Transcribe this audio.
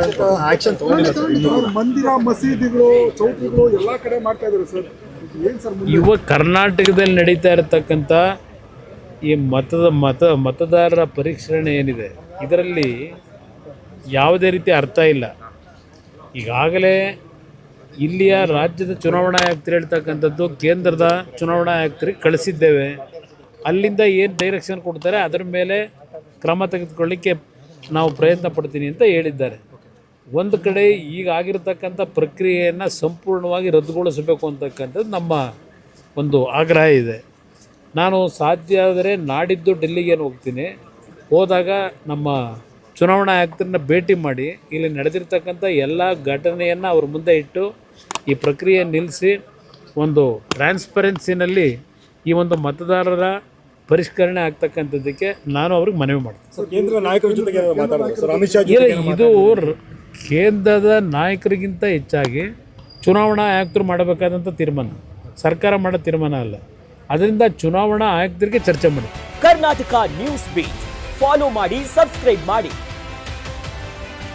ಅಗತ್ಯ ಅಂತ ಆಕ್ಷನ್ ತಗೊಂಡಿಲ್ಲ ಸರ್ ಇನ್ನೂ. ಮಂದಿರ ಮಸೀದಿಗಳು ಚೌಟ್ರಿಗಳು ಎಲ್ಲ ಕಡೆ ಮಾಡ್ತಾ ಇದ್ದಾರೆ ಸರ್. ಏನು ಸರ್ ಇವಾಗ ಕರ್ನಾಟಕದಲ್ಲಿ ನಡೀತಾ ಇರತಕ್ಕಂಥ ಈ ಮತದಾರರ ಪರಿಷ್ಕರಣೆ ಏನಿದೆ ಇದರಲ್ಲಿ ಯಾವುದೇ ರೀತಿ ಅರ್ಥ ಇಲ್ಲ. ಈಗಾಗಲೇ ಇಲ್ಲಿಯ ರಾಜ್ಯದ ಚುನಾವಣಾ ಆಯುಕ್ತರು ಹೇಳ್ತಕ್ಕಂಥದ್ದು ಕೇಂದ್ರದ ಚುನಾವಣಾ ಆಯುಕ್ತರಿಗೆ ಕಳಿಸಿದ್ದೇವೆ, ಅಲ್ಲಿಂದ ಏನು ಡೈರೆಕ್ಷನ್ ಕೊಡ್ತಾರೆ ಅದರ ಮೇಲೆ ಕ್ರಮ ತೆಗೆದುಕೊಳ್ಳಿಕ್ಕೆ ನಾವು ಪ್ರಯತ್ನ ಪಡ್ತೀನಿ ಅಂತ ಹೇಳಿದ್ದಾರೆ. ಒಂದು ಕಡೆ ಈಗ ಆಗಿರತಕ್ಕಂಥ ಪ್ರಕ್ರಿಯೆಯನ್ನು ಸಂಪೂರ್ಣವಾಗಿ ರದ್ದುಗೊಳಿಸಬೇಕು ಅಂತಕ್ಕಂಥದ್ದು ನಮ್ಮ ಒಂದು ಆಗ್ರಹ ಇದೆ. ನಾನು ಸಾಧ್ಯ ಆದರೆ ನಾಡಿದ್ದು ಡೆಲ್ಲಿಗೆ ಹೋಗ್ತೀನಿ. ಹೋದಾಗ ನಮ್ಮ ಚುನಾವಣಾ ಆಯುಕ್ತರನ್ನ ಭೇಟಿ ಮಾಡಿ ಇಲ್ಲಿ ನಡೆದಿರ್ತಕ್ಕಂಥ ಎಲ್ಲ ಘಟನೆಯನ್ನು ಅವ್ರ ಮುಂದೆ ಇಟ್ಟು ಈ ಪ್ರಕ್ರಿಯೆ ನಿಲ್ಲಿಸಿ ಒಂದು ಟ್ರಾನ್ಸ್ಪರೆನ್ಸಿನಲ್ಲಿ ಈ ಒಂದು ಮತದಾರರ ಪರಿಷ್ಕರಣೆ ಆಗ್ತಕ್ಕಂಥದ್ದಕ್ಕೆ ನಾನು ಅವ್ರಿಗೆ ಮನವಿ ಮಾಡ್ತೀನಿ. ಕೇಂದ್ರ ನಾಯಕರ ಜೊತೆಗೆ ಮಾತಾಡೋದು ಸರ್, ಅಮಿತ್ ಶಾ ಇದು ಕೇಂದ್ರದ ನಾಯಕರಿಗಿಂತ ಹೆಚ್ಚಾಗಿ ಚುನಾವಣಾ ಆಯುಕ್ತರು ಮಾಡಬೇಕಾದಂಥ ತೀರ್ಮಾನ, ಸರ್ಕಾರ ಮಾಡೋ ತೀರ್ಮಾನ ಅಲ್ಲ. ಅದರಿಂದ ಚುನಾವಣಾ ಆಯುಕ್ತರಿಗೆ ಚರ್ಚೆ ಮಾಡಿ. ಕರ್ನಾಟಕ ನ್ಯೂಸ್ ಬೀಟ್ ಫಾಲೋ ಮಾಡಿ, ಸಬ್ಸ್ಕ್ರೈಬ್ ಮಾಡಿ.